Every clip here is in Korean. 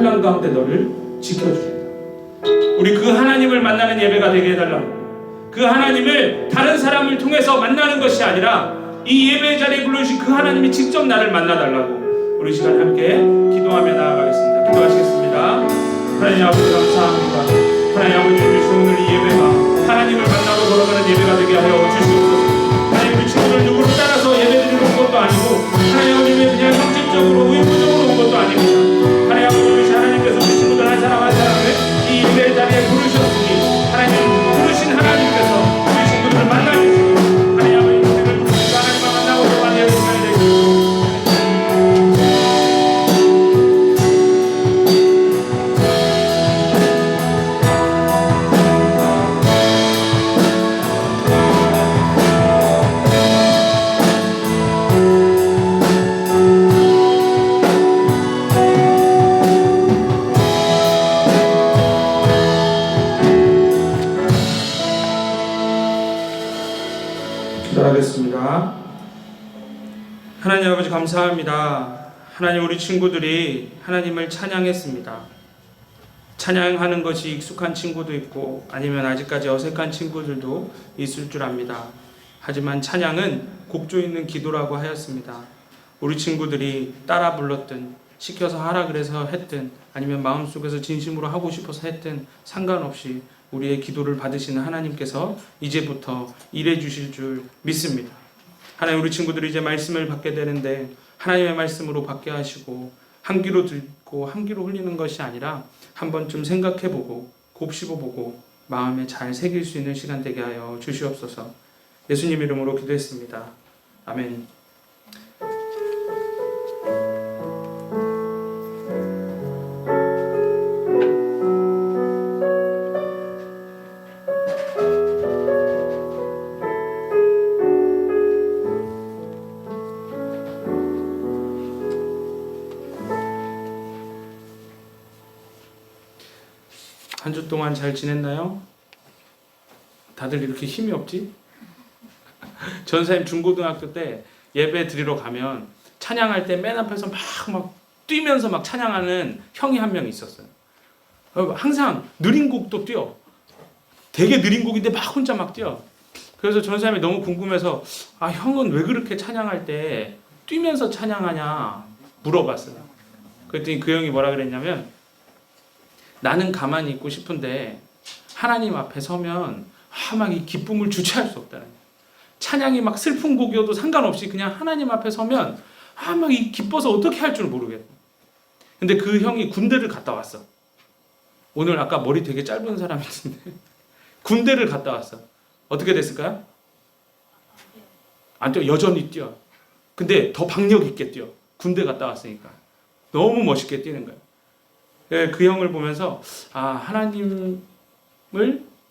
환난 가운데 너를 지켜주신다. 우리 그 하나님을 만나는 예배가 되게 해달라고. 그 하나님을 다른 사람을 통해서 만나는 것이 아니라 이 예배 자리에 불러주신 그 하나님이 직접 나를 만나달라고 우리 시간 함께 기도하며 나아가겠습니다. 기도하시겠습니다. 하나님 아버지 감사합니다. 하나님 아버지 주신 오늘 이 예배가 하나님을 만나러 걸어가는 예배가 되게 하여 주시옵소서. 하나님 우리 친구들 누구를 따라서 예배드리러 온 것도 아니고 하나님 아버지 그냥 형식적으로 의무적으로 온 것도 아닙니다. 하나님 아버지 하나님께서 우리 친구들 한 사람 한 사람을 이 예배 자리에 부르셨으니 하나님 부르신 하나님께서 우리 친구들을 만나주시고 하나님 아버지 우리를 부르시고 하나님과 만나고 돌아가는 시간이 되시고 기도하겠습니다. 하나님 아버지 감사합니다. 하나님 우리 친구들이 하나님을 찬양했습니다. 찬양하는 것이 익숙한 친구도 있고 아니면 아직까지 어색한 친구들도 있을 줄 압니다. 하지만 찬양은 곡조 있는 기도라고 하였습니다. 우리 친구들이 따라 불렀든 시켜서 하라 그래서 했든 아니면 마음속에서 진심으로 하고 싶어서 했든 상관없이 우리의 기도를 받으시는 하나님께서 이제부터 일해 주실 줄 믿습니다. 하나님 우리 친구들이 이제 말씀을 받게 되는데 하나님의 말씀으로 받게 하시고 한 귀로 듣고 한 귀로 흘리는 것이 아니라 한 번쯤 생각해보고 곱씹어보고 마음에 잘 새길 수 있는 시간 되게 하여 주시옵소서. 예수님 이름으로 기도했습니다. 아멘. 한 주 동안 잘 지냈나요? 다들 이렇게 힘이 없지? 전사님 중고등학교 때 예배 드리러 가면 찬양할 때 맨 앞에서 막 뛰면서 막 찬양하는 형이 한 명 있었어요. 항상 느린 곡도 뛰어. 되게 느린 곡인데 막 혼자 막 뛰어. 그래서 전사님이 너무 궁금해서 형은 왜 그렇게 찬양할 때 뛰면서 찬양하냐 물어봤어요. 그랬더니 그 형이 뭐라 그랬냐면 나는 가만히 있고 싶은데 하나님 앞에 서면 막 이 기쁨을 주체할 수 없다는 거예요. 찬양이 막 슬픈 곡이어도 상관없이 그냥 하나님 앞에 서면 막 이 기뻐서 어떻게 할 줄 모르겠어. 근데 그 형이 군대를 갔다 왔어. 오늘 아까 머리 되게 짧은 사람이 있는데 군대를 갔다 왔어. 어떻게 됐을까요? 안 뛰어. 여전히 뛰어. 근데 더 박력 있게 뛰어. 군대 갔다 왔으니까. 너무 멋있게 뛰는 거예요. 그 형을 보면서 하나님을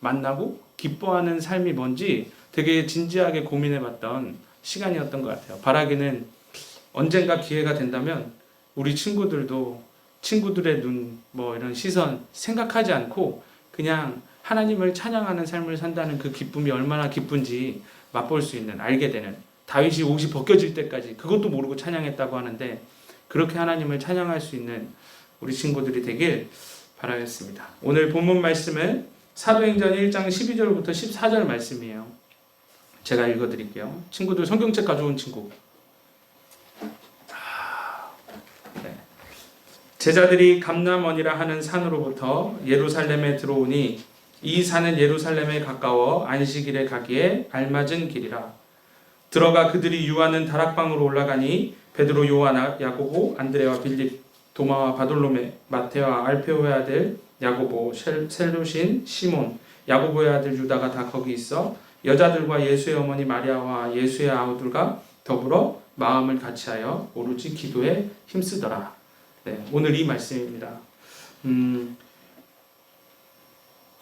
만나고 기뻐하는 삶이 뭔지 되게 진지하게 고민해봤던 시간이었던 것 같아요. 바라기는 언젠가 기회가 된다면 우리 친구들도 친구들의 눈, 이런 시선 생각하지 않고 그냥 하나님을 찬양하는 삶을 산다는 그 기쁨이 얼마나 기쁜지 맛볼 수 있는, 알게 되는, 다윗이 옷이 벗겨질 때까지 그것도 모르고 찬양했다고 하는데 그렇게 하나님을 찬양할 수 있는 우리 친구들이 되길 바라겠습니다. 오늘 본문 말씀은 사도행전 1장 12절부터 14절 말씀이에요. 제가 읽어드릴게요. 친구들 성경책 가져온 친구. 네. 제자들이 감람원이라 하는 산으로부터 예루살렘에 들어오니 이 산은 예루살렘에 가까워 안식일에 가기에 알맞은 길이라. 들어가 그들이 유하는 다락방으로 올라가니 베드로, 요한, 야고보, 안드레와 빌립, 도마와 바돌로메, 마테와 알페오의 아들 야고보, 셀루신, 시몬, 야고보의 아들 유다가 다 거기 있어 여자들과 예수의 어머니 마리아와 예수의 아우들과 더불어 마음을 같이하여 오로지 기도에 힘쓰더라. 네, 오늘 이 말씀입니다.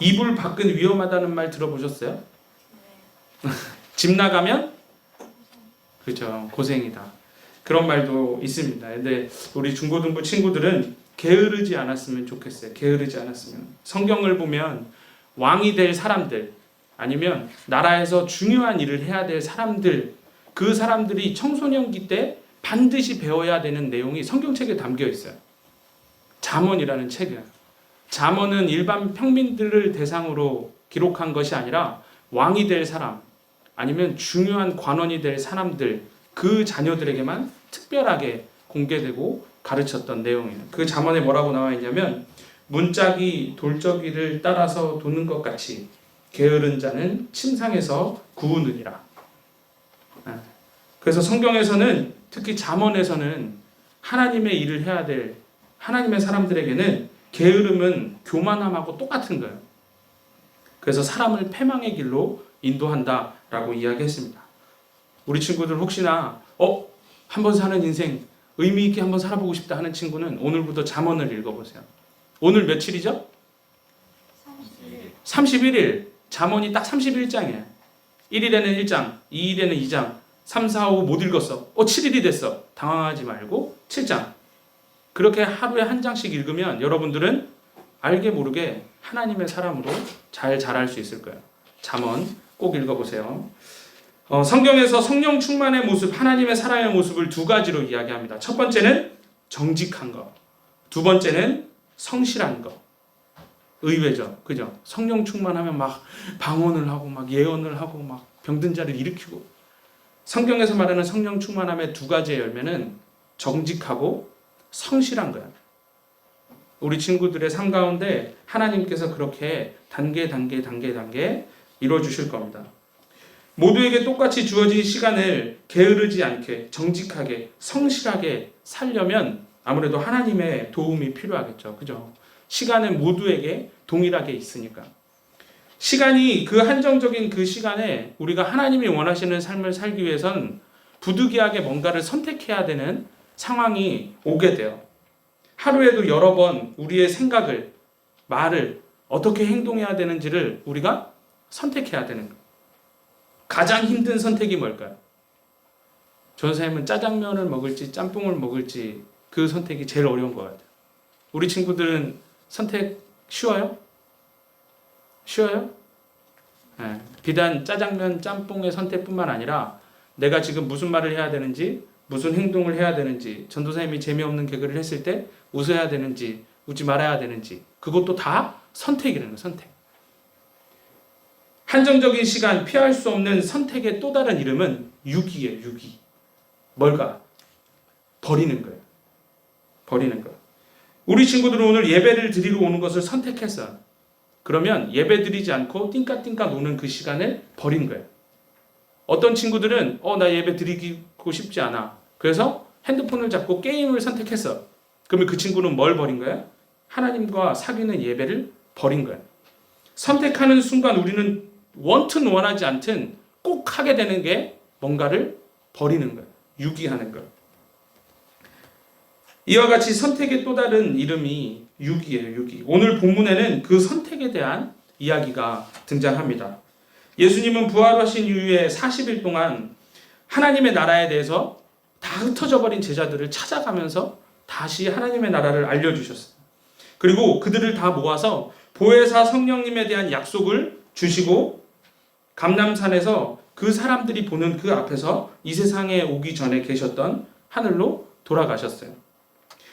이불 밖은 위험하다는 말 들어보셨어요? 집 나가면 그렇죠, 고생이다. 그런 말도 있습니다. 근데 우리 중고등부 친구들은 게으르지 않았으면 좋겠어요. 게으르지 않았으면. 성경을 보면 왕이 될 사람들 아니면 나라에서 중요한 일을 해야 될 사람들, 그 사람들이 청소년기 때 반드시 배워야 되는 내용이 성경책에 담겨 있어요. 잠언이라는 책이에요. 잠언은 일반 평민들을 대상으로 기록한 것이 아니라 왕이 될 사람, 아니면 중요한 관원이 될 사람들, 그 자녀들에게만 특별하게 공개되고 가르쳤던 내용이에요. 그 잠언에 뭐라고 나와 있냐면, 문짝이 돌적이를 따라서 도는 것 같이 게으른 자는 침상에서 구우느니라. 그래서 성경에서는, 특히 잠언에서는 하나님의 일을 해야 될 하나님의 사람들에게는 게으름은 교만함하고 똑같은 거예요. 그래서 사람을 패망의 길로 인도한다라고 이야기했습니다. 우리 친구들 혹시나 한번 사는 인생 의미 있게 한번 살아보고 싶다 하는 친구는 오늘부터 잠언을 읽어보세요. 오늘 며칠이죠? 31일. 잠언이 딱 31장이에요. 1일에는 1장, 2일에는 2장, 3, 4, 5 못 읽었어. 7일이 됐어. 당황하지 말고 7장. 그렇게 하루에 한 장씩 읽으면 여러분들은 알게 모르게 하나님의 사람으로 잘 자랄 수 있을 거예요. 잠언 꼭 읽어보세요. 성경에서 성령 충만의 모습, 하나님의 사랑의 모습을 두 가지로 이야기합니다. 첫 번째는 정직한 것, 두 번째는 성실한 것. 의외죠, 그죠? 성령 충만하면 막 방언을 하고 막 예언을 하고 막 병든 자를 일으키고. 성경에서 말하는 성령 충만함의 두 가지의 열매는 정직하고 성실한 거야. 우리 친구들의 삶 가운데 하나님께서 그렇게 단계 이루어 주실 겁니다. 모두에게 똑같이 주어진 시간을 게으르지 않게 정직하게 성실하게 살려면 아무래도 하나님의 도움이 필요하겠죠. 그죠? 시간은 모두에게 동일하게 있으니까. 시간이 그 한정적인 그 시간에 우리가 하나님이 원하시는 삶을 살기 위해선 부득이하게 뭔가를 선택해야 되는 상황이 오게 돼요. 하루에도 여러 번 우리의 생각을, 말을 어떻게 행동해야 되는지를 우리가 선택해야 되는 거예요. 가장 힘든 선택이 뭘까요? 전사님은 짜장면을 먹을지 짬뽕을 먹을지 그 선택이 제일 어려운 것 같아요. 우리 친구들은 선택 쉬워요? 쉬워요? 네. 비단 짜장면 짬뽕의 선택뿐만 아니라 내가 지금 무슨 말을 해야 되는지, 무슨 행동을 해야 되는지, 전도사님이 재미없는 개그를 했을 때 웃어야 되는지 웃지 말아야 되는지, 그것도 다 선택이라는 거예요. 선택. 한정적인 시간, 피할 수 없는 선택의 또 다른 이름은 유기예요. 유기. 뭘까? 버리는 거예요. 버리는 거. 우리 친구들은 오늘 예배를 드리러 오는 것을 선택했어요. 그러면 예배 드리지 않고 띵까띵까 노는 그 시간을 버린 거예요. 어떤 친구들은 나 예배 드리고 싶지 않아. 그래서 핸드폰을 잡고 게임을 선택했어. 그러면 그 친구는 뭘 버린 거예요? 하나님과 사귀는 예배를 버린 거예요. 선택하는 순간 우리는 원튼 원하지 않든 꼭 하게 되는 게 뭔가를 버리는 거예요. 유기하는 거예요. 이와 같이 선택의 또 다른 이름이 유기예요. 유기. 오늘 본문에는 그 선택에 대한 이야기가 등장합니다. 예수님은 부활하신 이후에 40일 동안 하나님의 나라에 대해서 다 흩어져 버린 제자들을 찾아가면서 다시 하나님의 나라를 알려주셨어요. 그리고 그들을 다 모아서 보혜사 성령님에 대한 약속을 주시고 감람산에서 그 사람들이 보는 그 앞에서 이 세상에 오기 전에 계셨던 하늘로 돌아가셨어요.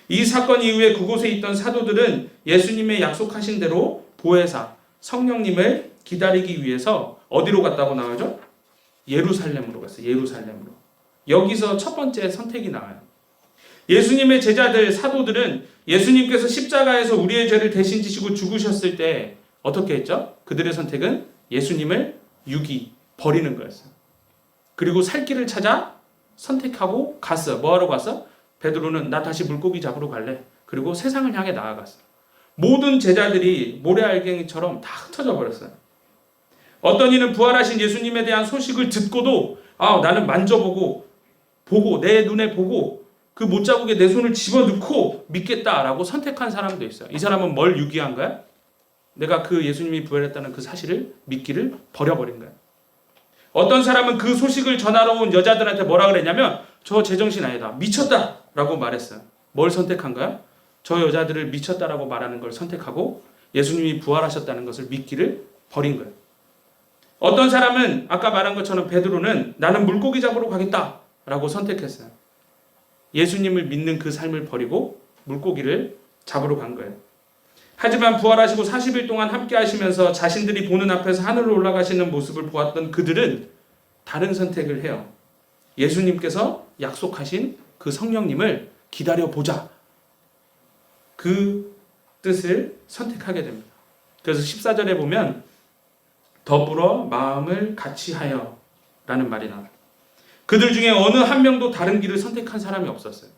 이 사건 이후에 그곳에 있던 사도들은 예수님의 약속하신 대로 보혜사 성령님을 기다리기 위해서 어디로 갔다고 나오죠? 예루살렘으로 갔어요. 예루살렘으로. 여기서 첫 번째 선택이 나와요. 예수님의 제자들, 사도들은 예수님께서 십자가에서 우리의 죄를 대신 지시고 죽으셨을 때 어떻게 했죠? 그들의 선택은 예수님을 버리는 거였어요. 그리고 살 길을 찾아 선택하고 갔어. 뭐하러 갔어? 베드로는 나 다시 물고기 잡으러 갈래. 그리고 세상을 향해 나아갔어. 모든 제자들이 모래알갱이처럼 다 흩어져 버렸어요. 어떤 이는 부활하신 예수님에 대한 소식을 듣고도 나는 만져보고 내 눈에 보고 그 못자국에 내 손을 집어넣고 믿겠다라고 선택한 사람도 있어요. 이 사람은 뭘 유기한 거야? 내가 그 예수님이 부활했다는 그 사실을 믿기를 버려버린 거야. 어떤 사람은 그 소식을 전하러 온 여자들한테 뭐라 그랬냐면 저 제정신 아니다. 미쳤다 라고 말했어요. 뭘 선택한 거야? 저 여자들을 미쳤다라고 말하는 걸 선택하고 예수님이 부활하셨다는 것을 믿기를 버린 거예요. 어떤 사람은 아까 말한 것처럼 베드로는 나는 물고기 잡으러 가겠다 라고 선택했어요. 예수님을 믿는 그 삶을 버리고 물고기를 잡으러 간 거예요. 하지만 부활하시고 40일 동안 함께 하시면서 자신들이 보는 앞에서 하늘로 올라가시는 모습을 보았던 그들은 다른 선택을 해요. 예수님께서 약속하신 그 성령님을 기다려보자. 그 뜻을 선택하게 됩니다. 그래서 14절에 보면 더불어 마음을 같이 하여 라는 말이 나와요. 그들 중에 어느 한 명도 다른 길을 선택한 사람이 없었어요.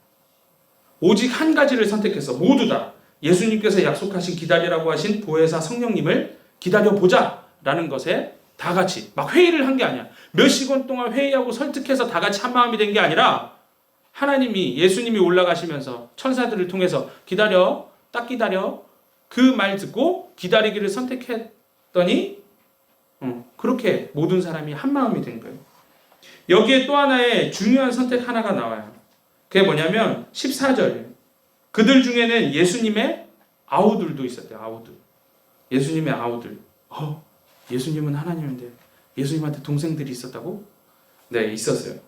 오직 한 가지를 선택해서 모두 다 예수님께서 약속하신 기다리라고 하신 보혜사 성령님을 기다려보자 라는 것에 다 같이 막 회의를 한 게 아니야. 몇 시간 동안 회의하고 설득해서 다 같이 한 마음이 된 게 아니라 하나님이 예수님이 올라가시면서 천사들을 통해서 기다려 딱 기다려 그 말 듣고 기다리기를 선택했더니 그렇게 모든 사람이 한 마음이 된 거예요. 여기에 또 하나의 중요한 선택 하나가 나와요. 그게 뭐냐면 14절이에요. 그들 중에는 예수님의 아우들도 있었대요. 아우들. 예수님의 아우들. 예수님은 하나님인데 예수님한테 동생들이 있었다고? 네, 있었어요.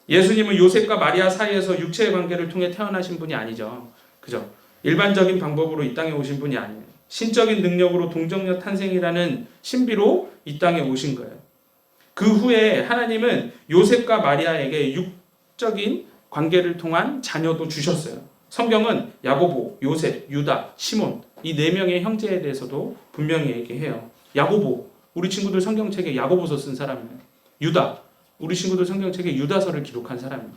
예수님은 요셉과 마리아 사이에서 육체의 관계를 통해 태어나신 분이 아니죠. 그죠? 일반적인 방법으로 이 땅에 오신 분이 아니에요. 신적인 능력으로 동정녀 탄생이라는 신비로 이 땅에 오신 거예요. 그 후에 하나님은 요셉과 마리아에게 육적인 관계를 통한 자녀도 주셨어요. 성경은 야고보, 요셉, 유다, 시몬 이 네 명의 형제에 대해서도 분명히 얘기해요. 야고보, 우리 친구들 성경책에 야고보서 쓴 사람이에요. 유다, 우리 친구들 성경책에 유다서를 기록한 사람이에요.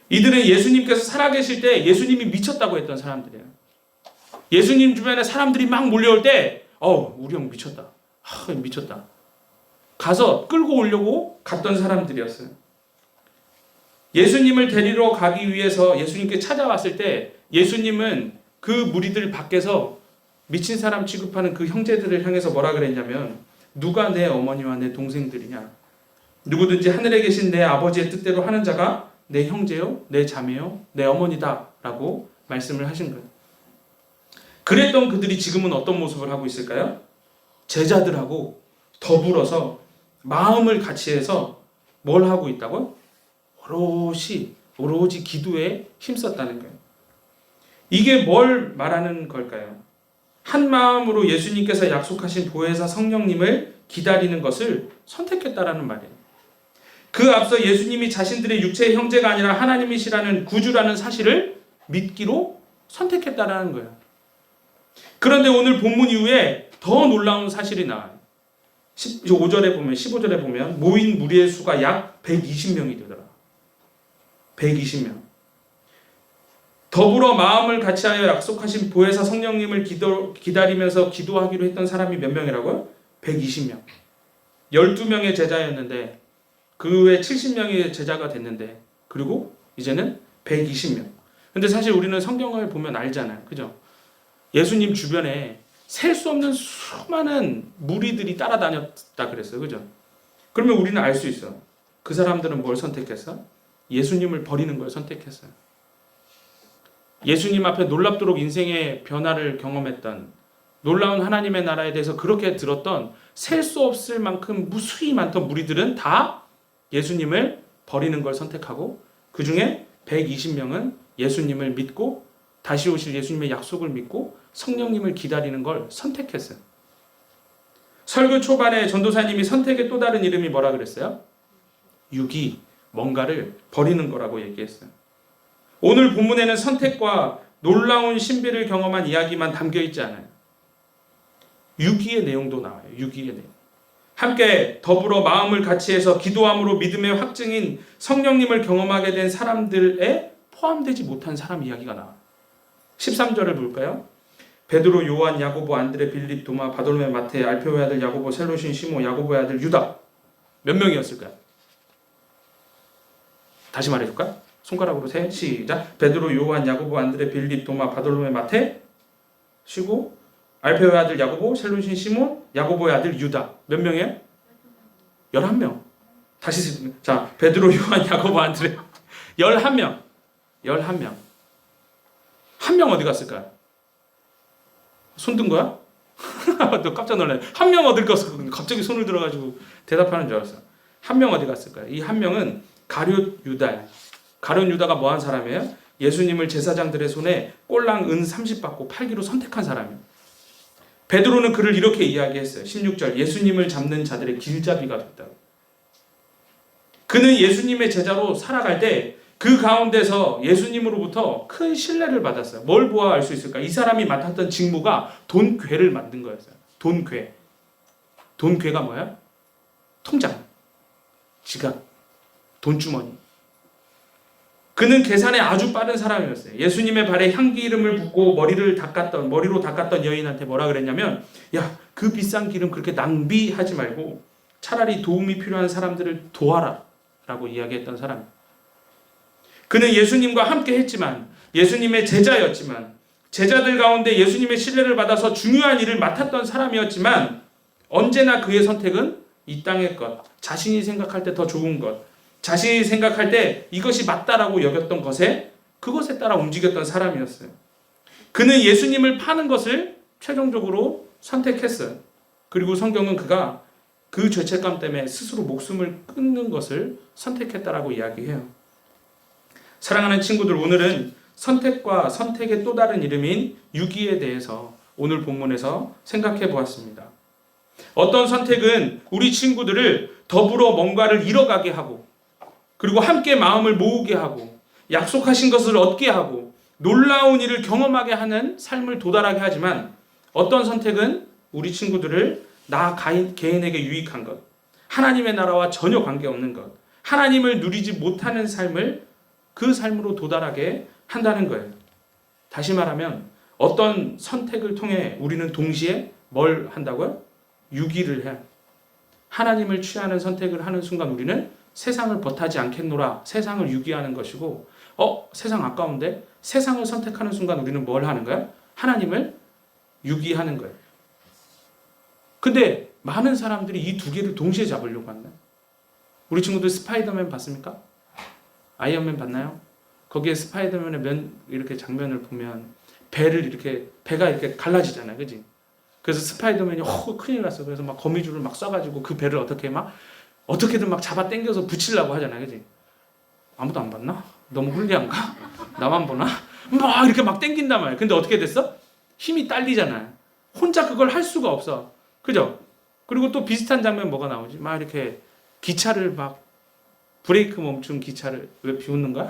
이들은 예수님께서 살아계실 때 예수님이 미쳤다고 했던 사람들이에요. 예수님 주변에 사람들이 막 몰려올 때 우리 형 미쳤다. 미쳤다. 가서 끌고 오려고 갔던 사람들이었어요. 예수님을 데리러 가기 위해서 예수님께 찾아왔을 때 예수님은 그 무리들 밖에서 미친 사람 취급하는 그 형제들을 향해서 뭐라 그랬냐면 누가 내 어머니와 내 동생들이냐. 누구든지 하늘에 계신 내 아버지의 뜻대로 하는 자가 내 형제요, 내 자매요, 내 어머니다 라고 말씀을 하신 거예요. 그랬던 그들이 지금은 어떤 모습을 하고 있을까요? 제자들하고 더불어서 마음을 같이 해서 뭘 하고 있다고요? 오로지 기도에 힘썼다는 거예요. 이게 뭘 말하는 걸까요? 한 마음으로 예수님께서 약속하신 보혜사 성령님을 기다리는 것을 선택했다라는 말이에요. 그 앞서 예수님이 자신들의 육체의 형제가 아니라 하나님이시라는 구주라는 사실을 믿기로 선택했다라는 거예요. 그런데 오늘 본문 이후에 더 놀라운 사실이 나와요. 15절에 보면 모인 무리의 수가 약 120명이 되더라. 120명. 더불어 마음을 같이하여 약속하신 보혜사 성령님을 기다리면서 기도하기로 했던 사람이 몇 명이라고요? 120명. 12명의 제자였는데 그 후에 70명의 제자가 됐는데 그리고 이제는 120명. 근데 사실 우리는 성경을 보면 알잖아요. 그죠? 예수님 주변에 셀 수 없는 수많은 무리들이 따라다녔다 그랬어요. 그죠? 그러면 우리는 알 수 있어. 그 사람들은 뭘 선택했어? 예수님을 버리는 걸 선택했어요. 예수님 앞에 놀랍도록 인생의 변화를 경험했던 놀라운 하나님의 나라에 대해서 그렇게 들었던 셀 수 없을 만큼 무수히 많던 무리들은 다 예수님을 버리는 걸 선택하고 그 중에 120명은 예수님을 믿고 다시 오실 예수님의 약속을 믿고 성령님을 기다리는 걸 선택했어요. 설교 초반에 전도사님이 선택의 또 다른 이름이 뭐라 그랬어요? 유기, 뭔가를 버리는 거라고 얘기했어요. 오늘 본문에는 선택과 놀라운 신비를 경험한 이야기만 담겨 있지 않아요. 유기의 내용도 나와요. 유기의 내용. 함께 더불어 마음을 같이해서 기도함으로 믿음의 확증인 성령님을 경험하게 된 사람들에 포함되지 못한 사람 이야기가 나와요. 13절을 볼까요? 베드로, 요한, 야고보, 안드레, 빌립, 도마, 바돌로메, 마태, 알페오의 아들 야고보, 셀로신, 시몬, 야고보의 아들 유다. 몇 명이었을까요? 다시 말해줄까? 손가락으로 세, 시작. 베드로, 요한, 야고보, 안드레, 빌립, 도마, 바돌로메, 마태, 쉬고 알페오의 아들 야고보, 셀로신, 시몬, 야고보의 아들 유다. 몇 명이에요? 11명. 다시 자, 베드로, 요한, 야고보, 안드레 11명. 11명. 한 명 어디 갔을까요? 손 든 거야? 너 깜짝 놀랐네. 한 명 어디 갔을까? 갑자기 손을 들어가지고 대답하는 줄 알았어. 한 명 어디 갔을까요? 이 한 명은 가룟 유다예요. 가룟 유다가 뭐 한 사람이에요? 예수님을 제사장들의 손에 꼴랑 은 30 받고 팔기로 선택한 사람이에요. 베드로는 그를 이렇게 이야기했어요. 16절, 예수님을 잡는 자들의 길잡이가 됐다고. 그는 예수님의 제자로 살아갈 때 그 가운데서 예수님으로부터 큰 신뢰를 받았어요. 뭘 보아 알 수 있을까? 이 사람이 맡았던 직무가 돈괴를 만든 거였어요. 돈괴. 돈괴가 뭐야? 통장, 지갑, 돈주머니. 그는 계산에 아주 빠른 사람이었어요. 예수님의 발에 향기름을 붓고 머리로 닦았던 여인한테 뭐라 그랬냐면, 야, 그 비싼 기름 그렇게 낭비하지 말고 차라리 도움이 필요한 사람들을 도와라 라고 이야기했던 사람. 그는 예수님과 함께 했지만, 예수님의 제자였지만, 제자들 가운데 예수님의 신뢰를 받아서 중요한 일을 맡았던 사람이었지만, 언제나 그의 선택은 이 땅의 것, 자신이 생각할 때 더 좋은 것, 자신이 생각할 때 이것이 맞다라고 여겼던 그것에 따라 움직였던 사람이었어요. 그는 예수님을 파는 것을 최종적으로 선택했어요. 그리고 성경은 그가 그 죄책감 때문에 스스로 목숨을 끊는 것을 선택했다라고 이야기해요. 사랑하는 친구들, 오늘은 선택과 선택의 또 다른 이름인 유기에 대해서 오늘 본문에서 생각해 보았습니다. 어떤 선택은 우리 친구들을 더불어 뭔가를 이뤄가게 하고, 그리고 함께 마음을 모으게 하고, 약속하신 것을 얻게 하고, 놀라운 일을 경험하게 하는 삶을 도달하게 하지만, 어떤 선택은 우리 친구들을 나 개인에게 유익한 것, 하나님의 나라와 전혀 관계없는 것, 하나님을 누리지 못하는 삶을 그 삶으로 도달하게 한다는 거예요. 다시 말하면 어떤 선택을 통해 우리는 동시에 뭘 한다고요? 유기를 해. 하나님을 취하는 선택을 하는 순간 우리는 세상을 벗하지 않겠노라, 세상을 유기하는 것이고, 세상 아까운데? 세상을 선택하는 순간 우리는 뭘 하는 거야? 하나님을 유기하는 거예요. 근데 많은 사람들이 이 두 개를 동시에 잡으려고 한다. 우리 친구들 스파이더맨 봤습니까? 아이언맨 봤나요? 거기에 스파이더맨의 이렇게 장면을 보면 배가 이렇게 갈라지잖아요. 그지? 그래서 스파이더맨이 큰일 났어. 그래서 막 거미줄을 막 쏴가지고 그 배를 어떻게든 막 잡아 당겨서 붙이려고 하잖아요. 그지? 아무도 안 봤나? 너무 불리한가? 나만 보나? 막 이렇게 막 당긴단 말이에요. 근데 어떻게 됐어? 힘이 딸리잖아요. 혼자 그걸 할 수가 없어. 그죠? 그리고 또 비슷한 장면 뭐가 나오지? 막 이렇게 기차를 막 브레이크 멈춘 기차를 왜 비웃는 거야?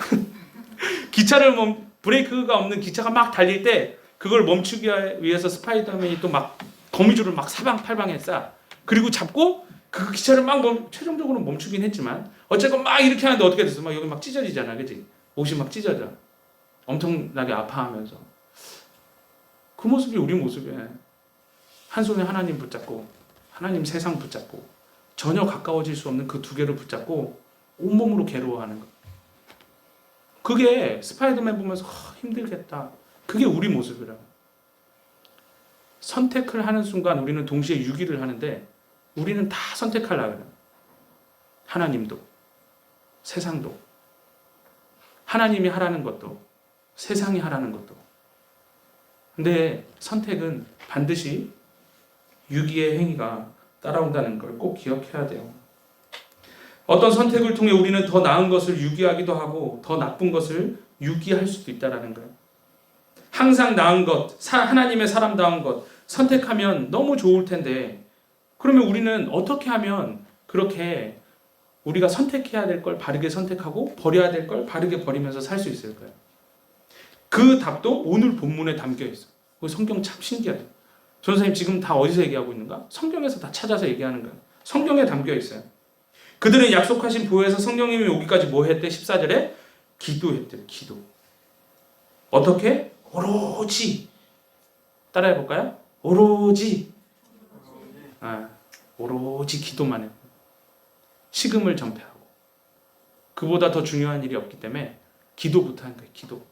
브레이크가 없는 기차가 막 달릴 때 그걸 멈추기 위해서 스파이더맨이 또 막 거미줄을 막 사방팔방에 쏴. 그리고 잡고 그 기차를 막 최종적으로 멈추긴 했지만 어쨌건 막 이렇게 하는데 어떻게 됐어? 막 여기 막 찢어지잖아, 그지? 옷이 막 찢어져. 엄청나게 아파하면서. 그 모습이 우리 모습이에요. 한 손에 하나님 붙잡고, 하나님 세상 붙잡고, 전혀 가까워질 수 없는 그 두 개를 붙잡고 온몸으로 괴로워하는 거. 그게 스파이더맨 보면서 힘들겠다. 그게 우리 모습이라고. 선택을 하는 순간 우리는 동시에 유기를 하는데 우리는 다 선택하려고 해요. 하나님도, 세상도. 하나님이 하라는 것도, 세상이 하라는 것도. 근데 선택은 반드시 유기의 행위가 따라온다는 걸 꼭 기억해야 돼요. 어떤 선택을 통해 우리는 더 나은 것을 유기하기도 하고 더 나쁜 것을 유기할 수도 있다는 거예요. 항상 나은 것, 하나님의 사람다운 것 선택하면 너무 좋을 텐데, 그러면 우리는 어떻게 하면 그렇게 우리가 선택해야 될 걸 바르게 선택하고 버려야 될 걸 바르게 버리면서 살 수 있을까요? 그 답도 오늘 본문에 담겨 있어요. 성경 참 신기하죠. 전사님 지금 다 어디서 얘기하고 있는가? 성경에서 다 찾아서 얘기하는 거예요. 성경에 담겨 있어요. 그들은 약속하신 보혜에서 성령님이 오기까지 뭐 했대? 14절에 기도했대요. 기도. 어떻게? 오로지. 따라해 볼까요? 오로지. 오로지 기도만 해요. 식음을 전폐하고. 그보다 더 중요한 일이 없기 때문에 기도부터 하는 거예요. 기도.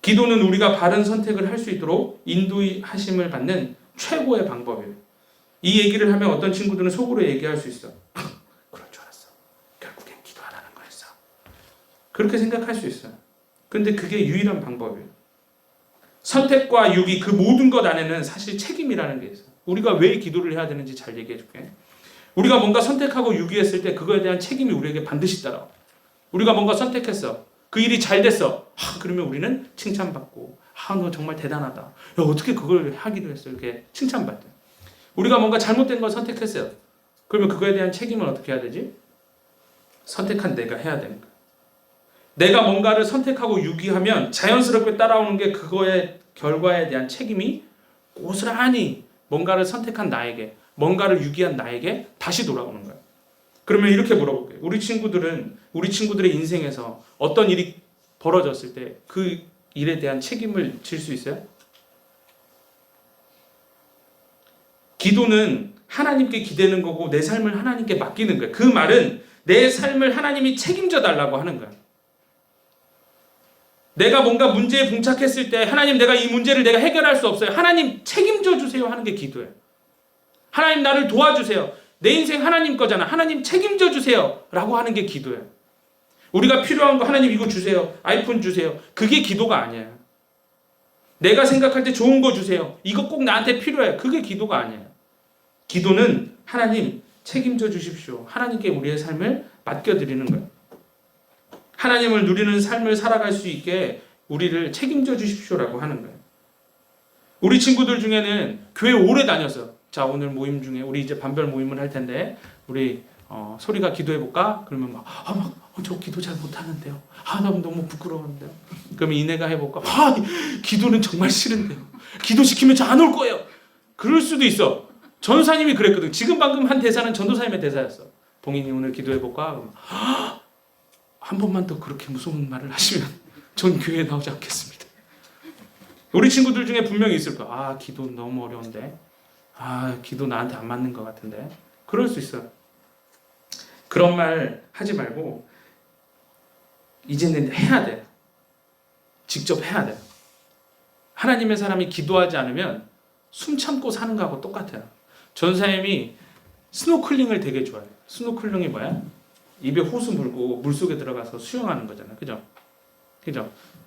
기도는 우리가 바른 선택을 할 수 있도록 인도하심을 받는 최고의 방법이에요. 이 얘기를 하면 어떤 친구들은 속으로 얘기할 수 있어. 그럴 줄 알았어. 결국엔 기도하라는 거였어. 그렇게 생각할 수 있어요. 근데 그게 유일한 방법이에요. 선택과 유기, 그 모든 것 안에는 사실 책임이라는 게 있어요. 우리가 왜 기도를 해야 되는지 잘 얘기해 줄게. 우리가 뭔가 선택하고 유기했을 때 그거에 대한 책임이 우리에게 반드시 따라와. 우리가 뭔가 선택했어. 그 일이 잘 됐어. 그러면 우리는 칭찬받고, 너 정말 대단하다. 야, 어떻게 그걸 하기로 했어? 이렇게 칭찬받대. 우리가 뭔가 잘못된 걸 선택했어요. 그러면 그거에 대한 책임은 어떻게 해야 되지? 선택한 내가 해야 되는 거야. 내가 뭔가를 선택하고 유기하면 자연스럽게 따라오는 게 그거의 결과에 대한 책임이 고스란히 뭔가를 선택한 나에게, 뭔가를 유기한 나에게 다시 돌아오는 거야. 그러면 이렇게 물어볼게요. 우리 친구들의 인생에서 어떤 일이 벌어졌을 때 그 일에 대한 책임을 질 수 있어요? 기도는 하나님께 기대는 거고 내 삶을 하나님께 맡기는 거예요. 그 말은 내 삶을 하나님이 책임져 달라고 하는 거야. 내가 뭔가 문제에 봉착했을 때 하나님, 내가 이 문제를 내가 해결할 수 없어요. 하나님 책임져 주세요 하는 게 기도예요. 하나님 나를 도와주세요. 내 인생 하나님 거잖아. 하나님 책임져 주세요 라고 하는 게 기도예요. 우리가 필요한 거 하나님 이거 주세요. 아이폰 주세요. 그게 기도가 아니에요. 내가 생각할 때 좋은 거 주세요. 이거 꼭 나한테 필요해. 그게 기도가 아니에요. 기도는 하나님 책임져 주십시오. 하나님께 우리의 삶을 맡겨드리는 거예요. 하나님을 누리는 삶을 살아갈 수 있게 우리를 책임져 주십시오라고 하는 거예요. 우리 친구들 중에는 교회 오래 다녔어요. 자, 오늘 모임 중에 우리 이제 반별 모임을 할 텐데 우리 소리가 기도해 볼까? 그러면 저 기도 잘 못하는데요. 나 너무 부끄러운데요. 그러면 이내가 해볼까? 기도는 정말 싫은데요. 기도 시키면 저 안 올 거예요. 그럴 수도 있어. 전도사님이 그랬거든. 지금 방금 한 대사는 전도사님의 대사였어. 봉인이 오늘 기도해 볼까? 한 번만 더 그렇게 무서운 말을 하시면 전 교회에 나오지 않겠습니다. 우리 친구들 중에 분명히 있을 거야. 기도 너무 어려운데. 기도 나한테 안 맞는 것 같은데. 그럴 수 있어요. 그런 말 하지 말고 이제는 해야 돼. 직접 해야 돼. 하나님의 사람이 기도하지 않으면 숨 참고 사는 거하고 똑같아요. 전사님이 스노클링을 되게 좋아해요. 스노클링이 뭐야? 입에 호수 물고 물속에 들어가서 수영하는 거잖아. 그죠?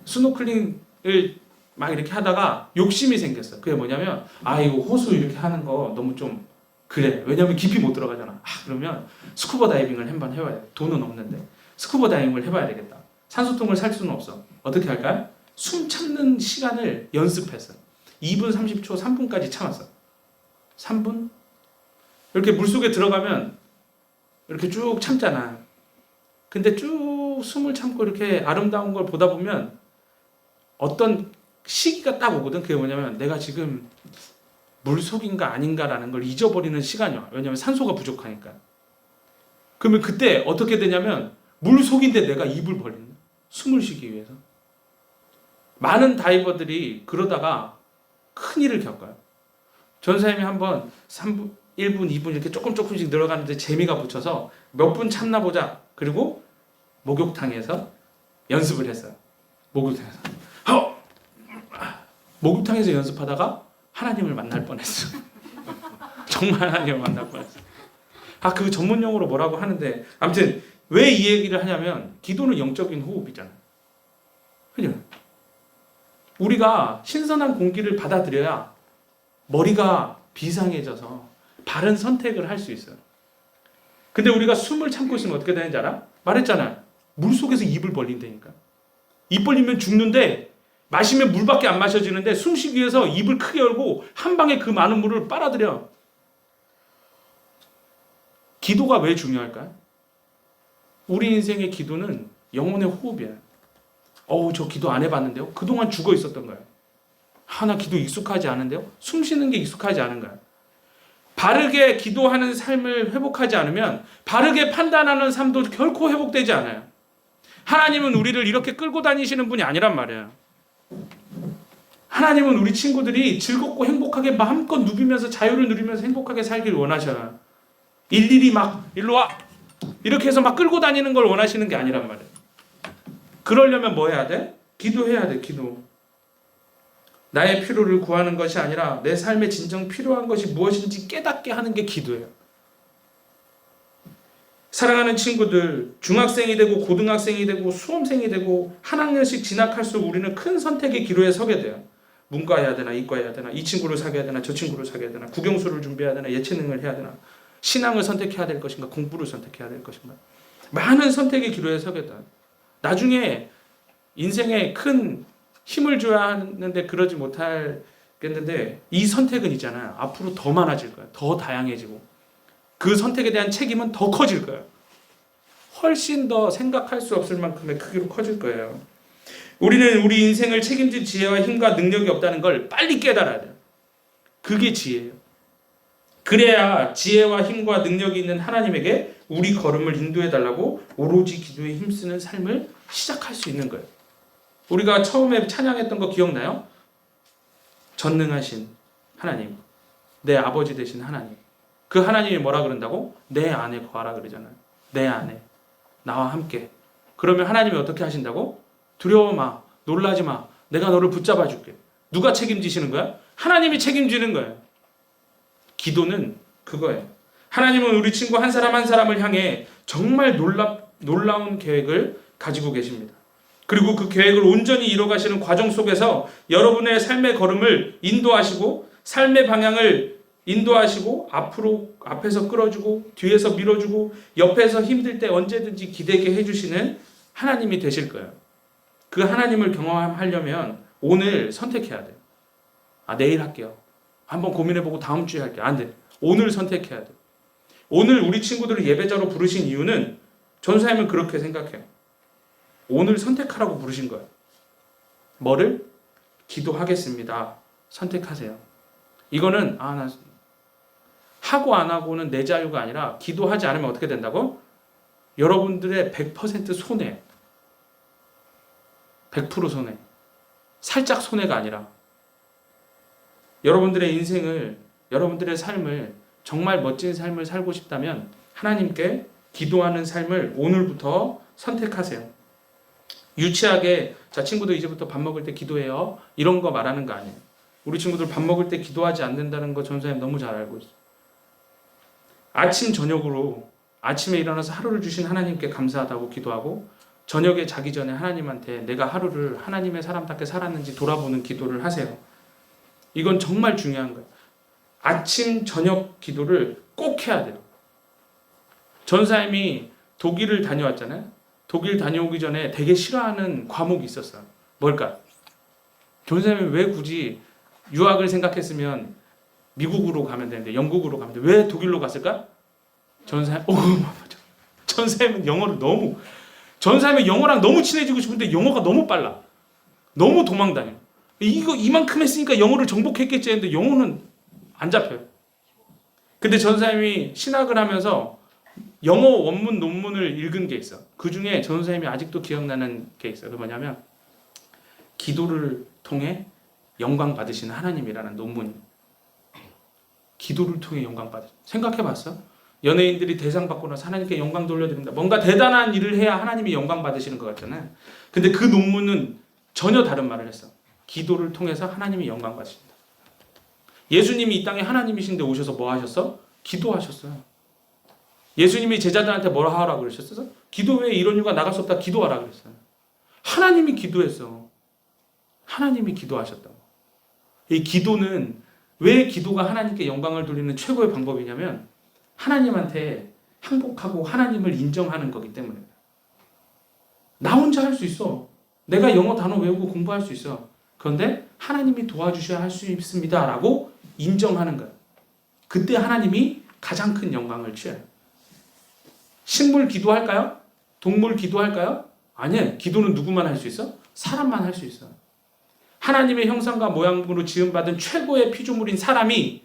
스노클링을 막 이렇게 하다가 욕심이 생겼어. 그게 뭐냐면 이거 호수 이렇게 하는 거 너무 좀 그래. 왜냐면 깊이 못 들어가잖아. 그러면 스쿠버 다이빙을 한번 해봐야 돼. 돈은 없는데 스쿠버 다이빙을 해봐야 되겠다. 산소통을 살 수는 없어. 어떻게 할까요? 숨 참는 시간을 연습했어. 2분 30초, 3분까지 참았어. 3분? 이렇게 물속에 들어가면 이렇게 쭉 참잖아. 근데 쭉 숨을 참고 이렇게 아름다운 걸 보다 보면 어떤 시기가 딱 오거든. 그게 뭐냐면 내가 지금 물속인가 아닌가라는 걸 잊어버리는 시간이 와. 왜냐면 산소가 부족하니까. 그러면 그때 어떻게 되냐면 물속인데 내가 입을 벌리는 거야. 숨을 쉬기 위해서. 많은 다이버들이 그러다가 큰일을 겪어요. 전사님이 한번 3분, 1분, 2분 이렇게 조금씩 늘어가는데 재미가 붙여서 몇 분 참나 보자. 그리고 목욕탕에서 연습을 했어요. 목욕탕에서 연습하다가 하나님을 만날 뻔했어. 정말 하나님을 만날 뻔했어. 그 전문 용어로 뭐라고 하는데 아무튼 왜 이 얘기를 하냐면 기도는 영적인 호흡이잖아. 그죠? 우리가 신선한 공기를 받아들여야 머리가 비상해져서 바른 선택을 할 수 있어요. 근데 우리가 숨을 참고 있으면 어떻게 되는지 알아? 말했잖아. 물속에서 입을 벌린다니까. 입 벌리면 죽는데 마시면 물밖에 안 마셔지는데 숨 쉬기 위해서 입을 크게 열고 한 방에 그 많은 물을 빨아들여. 기도가 왜 중요할까요? 우리 인생의 기도는 영혼의 호흡이야. 저 기도 안 해봤는데요? 그동안 죽어 있었던 거예요. 나 기도 익숙하지 않은데요? 숨 쉬는 게 익숙하지 않은 거야. 바르게 기도하는 삶을 회복하지 않으면 바르게 판단하는 삶도 결코 회복되지 않아요. 하나님은 우리를 이렇게 끌고 다니시는 분이 아니란 말이에요. 하나님은 우리 친구들이 즐겁고 행복하게 마음껏 누비면서 자유를 누리면서 행복하게 살길 원하셔요. 일일이 막 일로 와 이렇게 해서 막 끌고 다니는 걸 원하시는 게 아니란 말이에요. 그러려면 뭐 해야 돼? 기도해야 돼. 기도. 나의 필요를 구하는 것이 아니라 내 삶에 진정 필요한 것이 무엇인지 깨닫게 하는 게 기도예요. 사랑하는 친구들, 중학생이 되고 고등학생이 되고 수험생이 되고 한 학년씩 진학할수록 우리는 큰 선택의 기로에 서게 돼요. 문과 해야 되나 이과 해야 되나 이 친구를 사귀어야 되나 저 친구를 사귀어야 되나 국영수를 준비해야 되나 예체능을 해야 되나 신앙을 선택해야 될 것인가 공부를 선택해야 될 것인가 많은 선택의 기로에 서게 돼요. 나중에 인생에 큰 힘을 줘야 하는데 그러지 못하겠는데 이 선택은 있잖아요. 앞으로 더 많아질 거예요. 더 다양해지고 그 선택에 대한 책임은 더 커질 거예요. 훨씬 더 생각할 수 없을 만큼의 크기로 커질 거예요. 우리는 우리 인생을 책임질 지혜와 힘과 능력이 없다는 걸 빨리 깨달아야 돼요. 그게 지혜예요. 그래야 지혜와 힘과 능력이 있는 하나님에게 우리 걸음을 인도해 달라고 오로지 기도에 힘쓰는 삶을 시작할 수 있는 거예요. 우리가 처음에 찬양했던 거 기억나요? 전능하신 하나님, 내 아버지 되신 하나님. 그 하나님이 뭐라 그런다고? 내 안에 거하라 그러잖아요. 내 안에 나와 함께. 그러면 하나님이 어떻게 하신다고? 두려워 마, 놀라지 마, 내가 너를 붙잡아 줄게. 누가 책임지시는 거야? 하나님이 책임지는 거예요. 기도는 그거예요. 하나님은 우리 친구 한 사람 한 사람을 향해 정말 놀라운 계획을 가지고 계십니다. 그리고 그 계획을 온전히 이뤄가시는 과정 속에서 여러분의 삶의 걸음을 인도하시고 삶의 방향을 인도하시고 앞에서 끌어주고 뒤에서 밀어주고 옆에서 힘들 때 언제든지 기대게 해주시는 하나님이 되실 거예요. 그 하나님을 경험하려면 오늘 선택해야 돼요. 내일 할게요. 한번 고민해보고 다음 주에 할게요. 안 돼. 오늘 선택해야 돼. 오늘 우리 친구들을 예배자로 부르신 이유는 전사님은 그렇게 생각해요. 오늘 선택하라고 부르신 거예요. 뭐를? 기도하겠습니다. 선택하세요. 이거는 나 하고 안 하고는 내 자유가 아니라 기도하지 않으면 어떻게 된다고? 여러분들의 100% 손해. 100% 손해. 살짝 손해가 아니라 여러분들의 인생을, 여러분들의 삶을 정말 멋진 삶을 살고 싶다면 하나님께 기도하는 삶을 오늘부터 선택하세요. 유치하게 자 친구들 이제부터 밥 먹을 때 기도해요. 이런 거 말하는 거 아니에요. 우리 친구들 밥 먹을 때 기도하지 않는다는 거 전사님 너무 잘 알고 있어요. 아침 저녁으로 아침에 일어나서 하루를 주신 하나님께 감사하다고 기도하고 저녁에 자기 전에 하나님한테 내가 하루를 하나님의 사람답게 살았는지 돌아보는 기도를 하세요. 이건 정말 중요한 거예요. 아침 저녁 기도를 꼭 해야 돼요. 전사님이 독일을 다녀왔잖아요. 독일 다녀오기 전에 되게 싫어하는 과목이 있었어요. 뭘까? 전사님이 왜 굳이 유학을 생각했으면 미국으로 가면 되는데 영국으로 가면 되는데 왜 독일로 갔을까? 전사님은 전사님은 영어랑 너무 친해지고 싶은데 영어가 너무 빨라. 너무 도망다녀. 이만큼 했으니까 영어를 정복했겠지 했는데 영어는 안 잡혀요. 근데 전사님이 신학을 하면서 영어 원문 논문을 읽은 게 있어. 그 중에 전사님이 아직도 기억나는 게 있어요. 그 뭐냐면 기도를 통해 영광 받으시는 하나님이라는 논문이. 기도를 통해 영광 받으시는. 생각해봤어? 연예인들이 대상 받고 나서 하나님께 영광 돌려드린다. 뭔가 대단한 일을 해야 하나님이 영광 받으시는 것 같잖아요. 근데 그 논문은 전혀 다른 말을 했어. 기도를 통해서 하나님이 영광 받으신다. 예수님이 이 땅에 하나님이신데 오셔서 뭐 하셨어? 기도하셨어요. 예수님이 제자들한테 뭐라 하라고 그러셨어? 기도 외에 이런 이유가 나갈 수 없다. 기도하라 그랬어요. 하나님이 기도했어. 하나님이 기도하셨다고. 이 기도는 왜 기도가 하나님께 영광을 돌리는 최고의 방법이냐면 하나님한테 항복하고 하나님을 인정하는 거기 때문에. 나 혼자 할 수 있어. 내가 영어 단어 외우고 공부할 수 있어. 그런데 하나님이 도와주셔야 할 수 있습니다. 라고 인정하는 거예요. 그때 하나님이 가장 큰 영광을 취해요. 식물 기도할까요? 동물 기도할까요? 아니에요. 기도는 누구만 할 수 있어? 사람만 할 수 있어. 하나님의 형상과 모양으로 지음받은 최고의 피조물인 사람이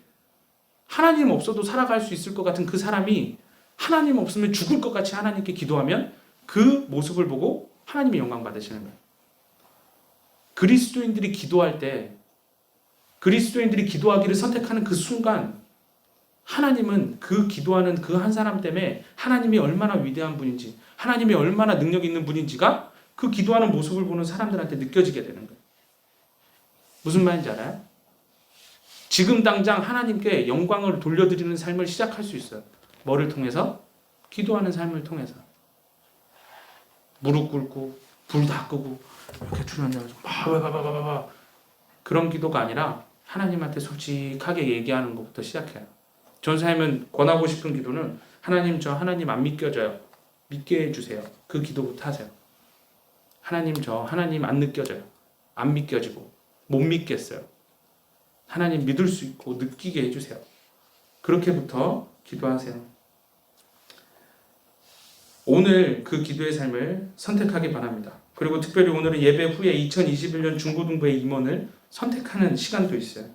하나님 없어도 살아갈 수 있을 것 같은 그 사람이 하나님 없으면 죽을 것 같이 하나님께 기도하면 그 모습을 보고 하나님이 영광 받으시는 거예요. 그리스도인들이 기도할 때 그리스도인들이 기도하기를 선택하는 그 순간 하나님은 그 기도하는 그 한 사람 때문에 하나님이 얼마나 위대한 분인지 하나님이 얼마나 능력 있는 분인지가 그 기도하는 모습을 보는 사람들한테 느껴지게 되는 거예요. 무슨 말인지 알아요? 지금 당장 하나님께 영광을 돌려드리는 삶을 시작할 수 있어요. 뭐를 통해서? 기도하는 삶을 통해서. 무릎 꿇고 불 다 끄고 이렇게 주면서 그런 기도가 아니라 하나님한테 솔직하게 얘기하는 것부터 시작해요. 전사님은 권하고 싶은 기도는 하나님 저 하나님 안 믿겨져요. 믿게 해주세요. 그 기도부터 하세요. 하나님 안 느껴져요. 안 믿겨지고 못 믿겠어요. 하나님 믿을 수 있고 느끼게 해주세요. 그렇게부터 기도하세요. 오늘 그 기도의 삶을 선택하기 바랍니다. 그리고 특별히 오늘은 예배 후에 2021년 중고등부의 임원을 선택하는 시간도 있어요.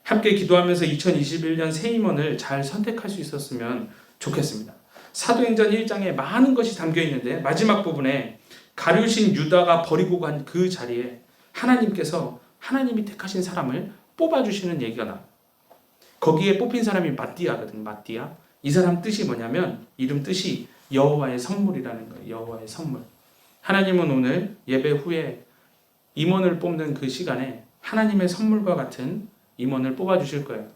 함께 기도하면서 2021년 새 임원을 잘 선택할 수 있었으면 좋겠습니다. 사도행전 1장에 많은 것이 담겨 있는데 마지막 부분에 가룟신 유다가 버리고 간 그 자리에 하나님께서 하나님이 택하신 사람을 뽑아주시는 얘기가 나와요. 거기에 뽑힌 사람이 마띠아거든요. 마띠아. 이 사람 뜻이 뭐냐면 이름 뜻이 여호와의 선물이라는 거예요. 여호와의 선물. 하나님은 오늘 예배 후에 임원을 뽑는 그 시간에 하나님의 선물과 같은 임원을 뽑아주실 거예요.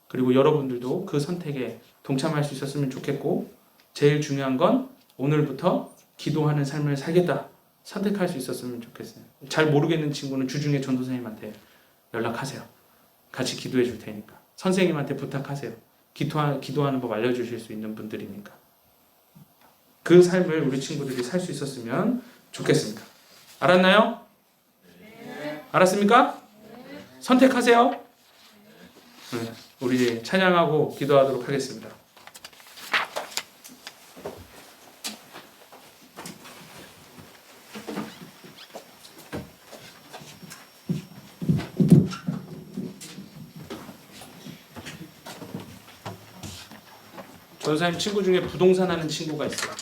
그리고 여러분들도 그 선택에 동참할 수 있었으면 좋겠고, 제일 중요한 건 오늘부터 기도하는 삶을 살겠다 선택할 수 있었으면 좋겠어요. 잘 모르겠는 친구는 주중에 전도사님한테 연락하세요. 같이 기도해 줄 테니까. 선생님한테 부탁하세요. 기도하는 법 알려주실 수 있는 분들이니까. 그 삶을 우리 친구들이 살 수 있었으면 좋겠습니다. 알았나요? 네. 알았습니까? 네. 선택하세요. 네. 우리 찬양하고 기도하도록 하겠습니다. 전사님 친구 중에 부동산 하는 친구가 있어요.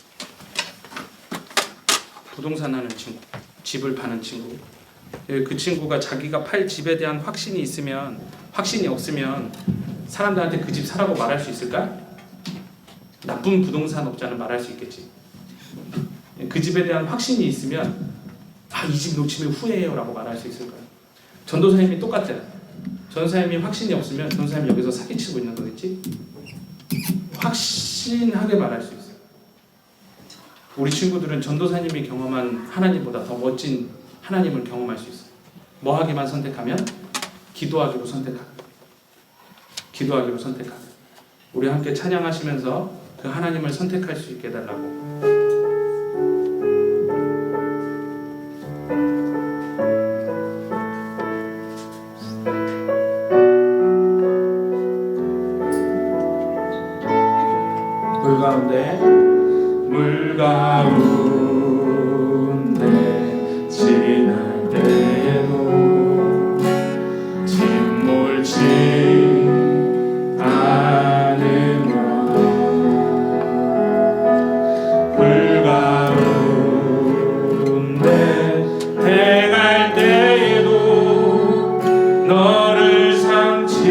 부동산 하는 친구, 집을 파는 친구. 그 친구가 자기가 팔 집에 대한 확신이 없으면 사람들한테 그 집 사라고 말할 수 있을까? 나쁜 부동산업자는 말할 수 있겠지. 그 집에 대한 확신이 있으면 이 집 놓치면 후회해요 라고 말할 수 있을 거예요. 전도사님이 똑같아요. 전도사님이 확신이 없으면 전도사님이 여기서 사기치고 있는 거겠지? 확신하게 말할 수 있어요. 우리 친구들은 전도사님이 경험한 하나님보다 더 멋진 하나님을 경험할 수 있어요. 뭐 하기만 선택하면? 기도하기로 선택하면. 기도하기로 선택하면. 우리 함께 찬양하시면서 그 하나님을 선택할 수 있게 해달라고. 물 가운데 지날 때에도 침몰치 않으며 물 가운데 해갈 때에도 너를 삼지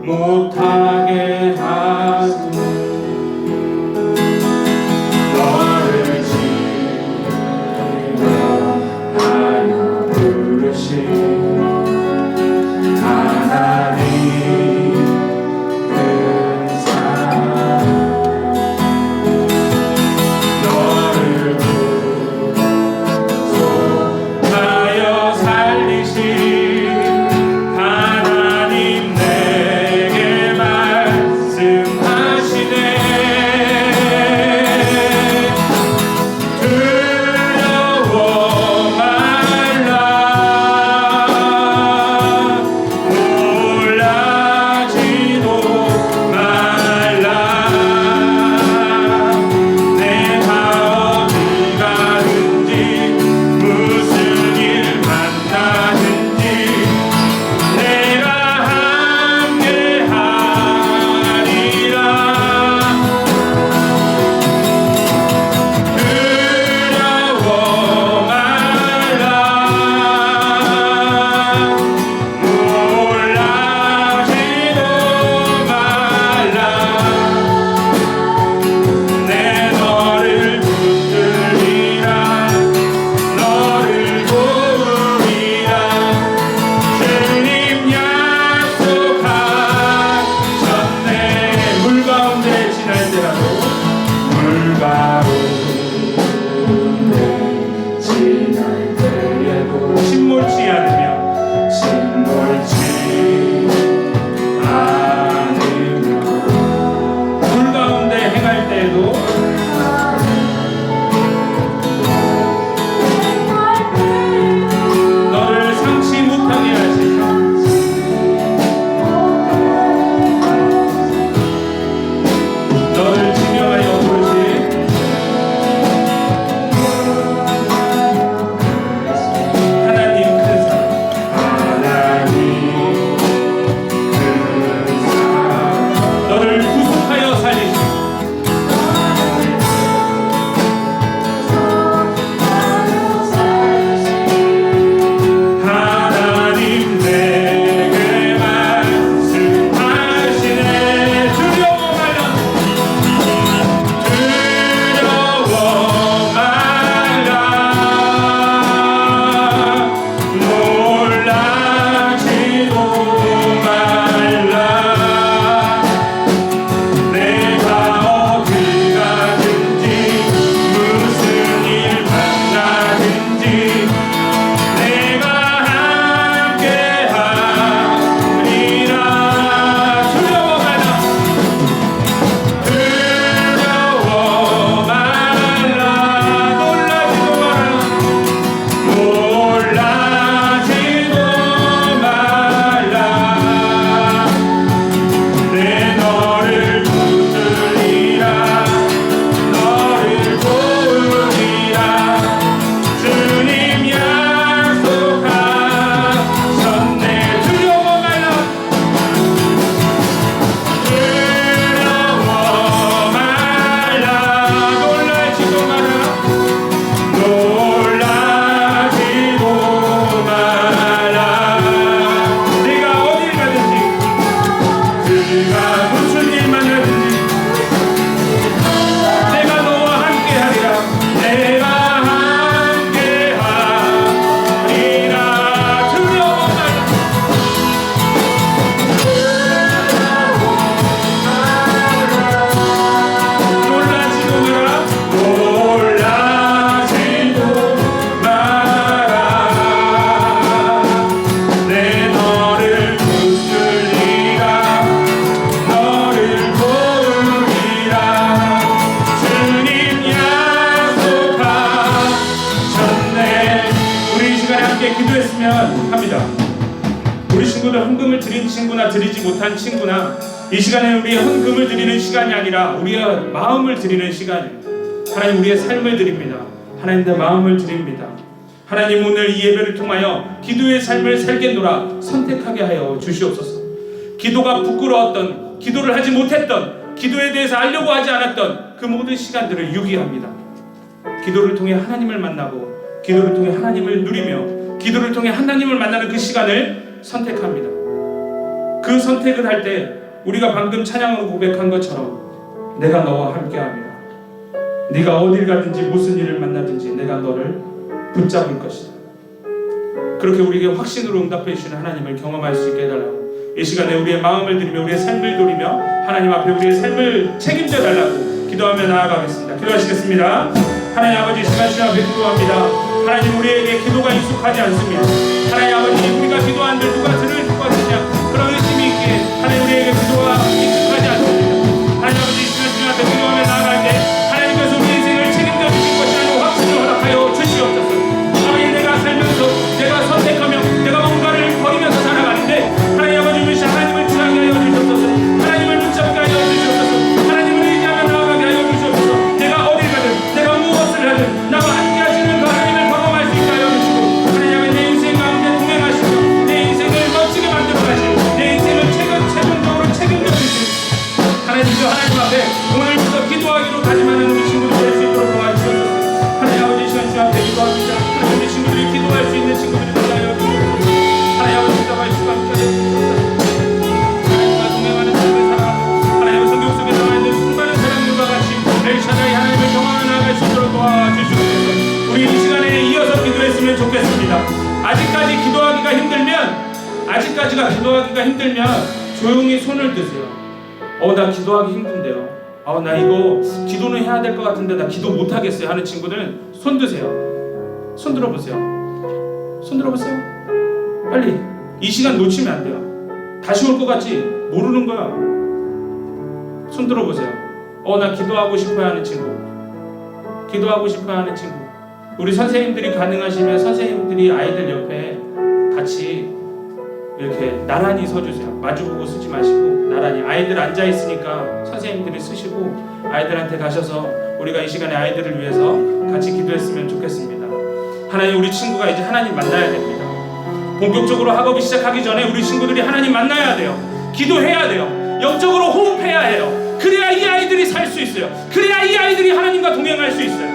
못하게 하소서. 하나님 내게 친구들 헌금을 드린 친구나 드리지 못한 친구나 이 시간에 우리의 헌금을 드리는 시간이 아니라 우리의 마음을 드리는 시간입니다. 하나님 우리의 삶을 드립니다. 하나님 내 마음을 드립니다. 하나님 오늘 이 예배를 통하여 기도의 삶을 살겠노라 선택하게 하여 주시옵소서. 기도가 부끄러웠던, 기도를 하지 못했던, 기도에 대해서 알려고 하지 않았던 그 모든 시간들을 유기합니다. 기도를 통해 하나님을 만나고 기도를 통해 하나님을 누리며 기도를 통해 하나님을 만나는 그 시간을 선택합니다. 그 선택을 할 때 우리가 방금 찬양으로 고백한 것처럼 내가 너와 함께합니다. 네가 어딜 가든지 무슨 일을 만나든지 내가 너를 붙잡을 것이다. 그렇게 우리에게 확신으로 응답해 주시는 하나님을 경험할 수 있게 해달라고 이 시간에 우리의 마음을 드리며 우리의 삶을 돌리며 하나님 앞에 우리의 삶을 책임져 달라고 기도하며 나아가겠습니다. 기도하시겠습니다. 하나님 아버지 시간 주님 앞에 기도합니다. 하나님 우리에게 기도가 익숙하지 않습니다. 하나님 아버지 우리가 기도하는데 누가 들을 것이냐 그런 의심이 있기에 하나님 우리에게 기도가 익숙하지 않습니다. 하나님 아버지 시간 주님 앞에 기도하며 나아갈 때 하나님께서 우리 인생을 책임져 주실 것이라는 확신을 허락하여 주시옵소서. 아버지 내가 살면서 내가 선택하며 내가 뭔가를 버리면서 살아가는데 하나님 아버지 우리 하나님을 취하게 하여 주시옵소서. 하나님을 붙잡게 하여 주시옵소서. 하나님을 의지하며 나아가게 하여 주시옵소서. 내가 어딜 가든 내가 무엇을 하든 나와 함께 하시는 그 하나님을 경험할 수 있게 하여 주시고 하나님 아버지 내 인생 가운데 동행하시고 내 인생을 멋지게 만들어 가시고 내 인생을 최종적으로 책임져 주시고 하나님 그 하나님 앞에 오늘부터 기도하기로 다짐하는 우리 친구들 될 수 있도록 도와주셔서 하나님 아버지 시간 주 앞에 기도합니다. 하나님 우리 친구들이 기도할 수 있는 친구들이 되게 하여 주시옵소서. 하나님 아버지 기도할 수가 있게 하여 주시옵소서. 하나님과 동행하는 삶을 살아가고 하나님의 성경 속에 나와 있는 수많은 사람들과 같이 엘샤다이 하나님을 경험하며 나아갈 수 있도록 도와주시옵소서. 우리 이 시간에 이어서 기도했으면 좋겠습니다. 아직까지가 기도하기가 힘들면 조용히 손을 드세요. 나 기도하기 힘든데요. 나 이거 기도는 해야 될 것 같은데 나 기도 못 하겠어요 하는 친구들은 손 드세요. 손 들어보세요. 손 들어보세요. 빨리. 이 시간 놓치면 안 돼요. 다시 올 것 같지? 모르는 거야. 손 들어보세요. 나 기도하고 싶어야 하는 친구. 기도하고 싶어야 하는 친구. 우리 선생님들이 가능하시면 선생님들이 아이들 옆에 같이 이렇게 나란히 서주세요. 마주보고 쓰지 마시고 나란히. 아이들 앉아있으니까 선생님들이 쓰시고 아이들한테 가셔서 우리가 이 시간에 아이들을 위해서 같이 기도했으면 좋겠습니다. 하나님 우리 친구가 이제 하나님 만나야 됩니다. 본격적으로 학업이 시작하기 전에 우리 친구들이 하나님 만나야 돼요. 기도해야 돼요. 영적으로 호흡해야 해요. 그래야 이 아이들이 살 수 있어요. 그래야 이 아이들이 하나님과 동행할 수 있어요.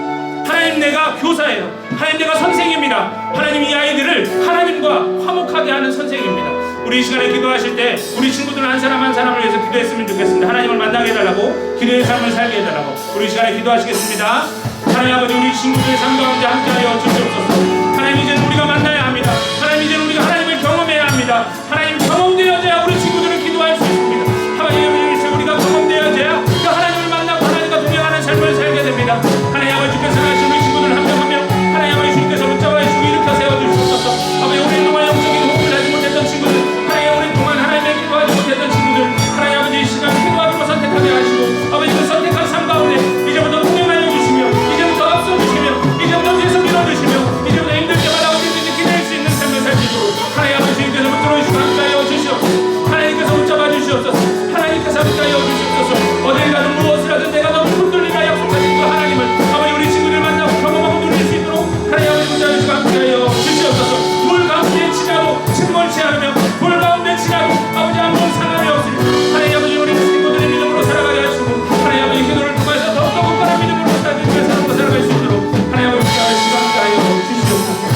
하나님 내가 교사예요. 하나님 내가 선생입니다. 하나님 이 아이들을 하나님과 화목하게 하는 선생입니다. 우리 이 시간에 기도하실 때 우리 친구들 한 사람 한 사람을 위해서 기도했으면 좋겠습니다. 하나님을 만나게 해달라고 기도의 삶을 살게 해달라고 우리 이 시간에 기도하시겠습니다. 하나님 아버지 우리 친구들의 삶 가운데 함께하여 주시옵소서. 하나님 이제는 우리가 만나야 합니다. 하나님 이제는 우리가 하나님을 경험해야 합니다. 하나님 경험되어져야 우리 친구들은 기도할 수 있습니다. 하나님 우리가 경험되어져야 그 하나님을 만나고 하나님과 동행하는 삶을 살게 됩니다. 하나님 아버지께서 하신 우리 친구들을 한 명 한 명 하나님 아버지 주님께서 붙잡아 주시고 일으켜 세워주시옵소서. 아버지 오랫동안 영적인 호흡을 하지 못했던 친구들 하나님 오랫동안 하나님의 기도하지 못했던 친구들 하나님 아버지 이 시간 기도하기로 선택하게 하시고 아버지 그 선택한 삶 가운데 이제부터 동행하여 주시며 이제부터 앞서 주시며 이제부터 뒤에서 밀어주시며 이제부터 힘들 때마다 어디든지 기댈 수 있는 삶을 살 수 있도록 하나님 아버지 주님께서 붙들어 주시고 함께하여 주시옵소서. 하나님께서 붙잡아 주시옵소서. 하나님께서 함께하여 주시옵소서. 어딜 가든 무엇을 하든 내가 너무 흔들리라 약속하신 그 하나님을 아버지 우리 친구들 만나고 경험하고 누릴 수 있도록 하나님 아버지 붙잡아 주시고 함께하여 주시옵소서. 물 가운데 지나고 침몰치 않으며 불 가운데 지나고 아버지 아무런 상함이 없으니 하나님 아버지 우리 친구들의 믿음으로 살아가게 하시고 하나님 아버지 기도를 통해서 더욱더 굳건한 믿음으로 살아갈 수 있도록 하나님 아버지 시간 함께하여 주시옵소서.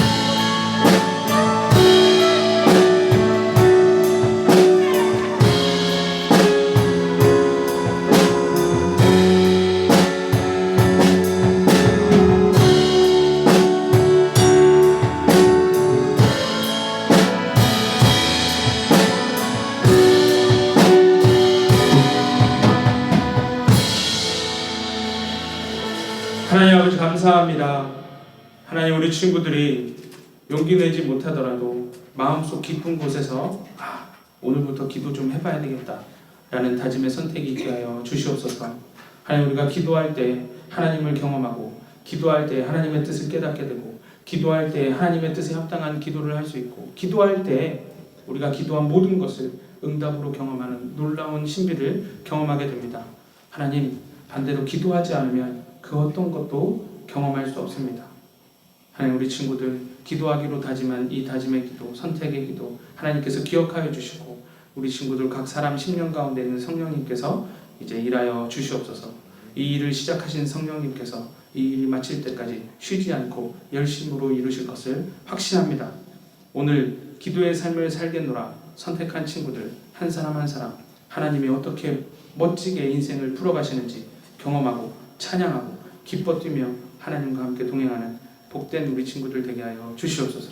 하나님 아버지 감사합니다. 하나님 우리 친구들이 용기 내지 못하더라도 마음속 깊은 곳에서 오늘부터 기도 좀 해봐야 되겠다 라는 다짐의 선택이 있게 하여 주시옵소서. 하나님 우리가 기도할 때 하나님을 경험하고 기도할 때 하나님의 뜻을 깨닫게 되고 기도할 때 하나님의 뜻에 합당한 기도를 할 수 있고 기도할 때 우리가 기도한 모든 것을 응답으로 경험하는 놀라운 신비를 경험하게 됩니다. 하나님, 반대로 기도하지 않으면 그 어떤 것도 경험할 수 없습니다. 하나님, 우리 친구들 기도하기로 다짐한 이 다짐의 기도, 선택의 기도 하나님께서 기억하여 주시고 우리 친구들 각 사람 심령 가운데 있는 성령님께서 이제 일하여 주시옵소서. 이 일을 시작하신 성령님께서 이 일을 마칠 때까지 쉬지 않고 열심으로 이루실 것을 확신합니다. 오늘 기도의 삶을 살겠노라 선택한 친구들 한 사람 한 사람 하나님이 어떻게 멋지게 인생을 풀어가시는지 경험하고 찬양하고 기뻐 뛰며 하나님과 함께 동행하는 복된 우리 친구들 되게 하여 주시옵소서.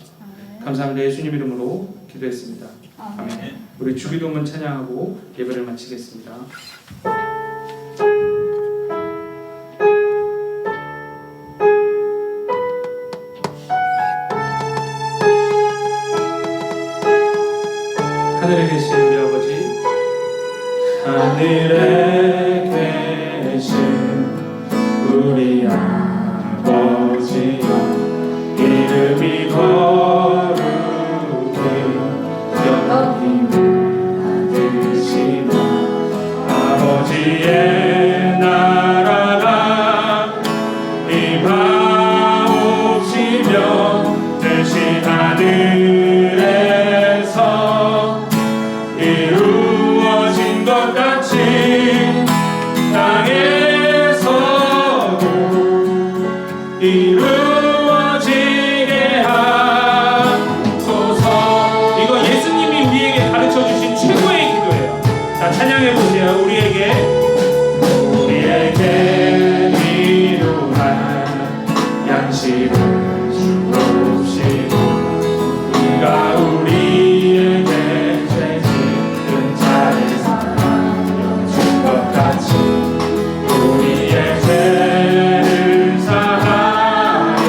감사합니다. 예수님 이름으로 기도했습니다. 아멘. 우리 주기도문 찬양하고 예배를 마치겠습니다. 하늘에 계신 우리 아버지, 하늘에 계신 우리 아버지여, 이름이 거룩히 여김을 받으시나 아버지의 나라가 임하옵시며 뜻이 하늘에서 이루어진 것 같이 땅에서도 이루어지게 하소서. 이거 예수님이 우리에게 가르쳐 주신 최고의 기도예요. 자, 찬양해 보세요. 우리에게 필요한 양식을 주옵시고 우리가 우리에게 죄 짓는 자를 사하여 준 것 같이 우리의 죄를 사하여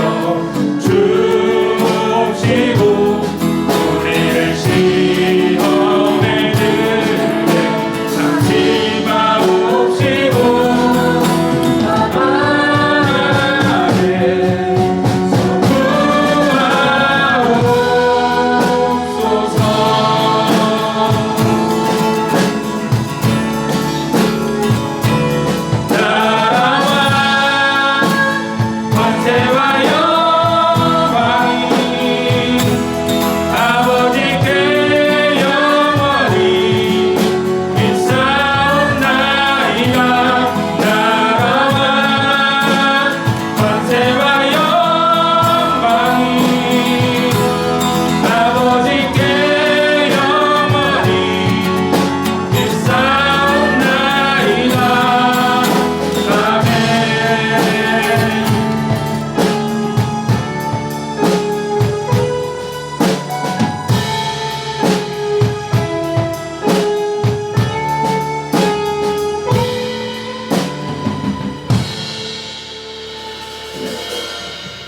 주옵시고 우리를 시험에 들게 삼지 마옵시고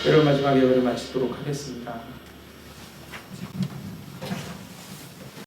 여러분 마지막 예배를 마치도록 하겠습니다.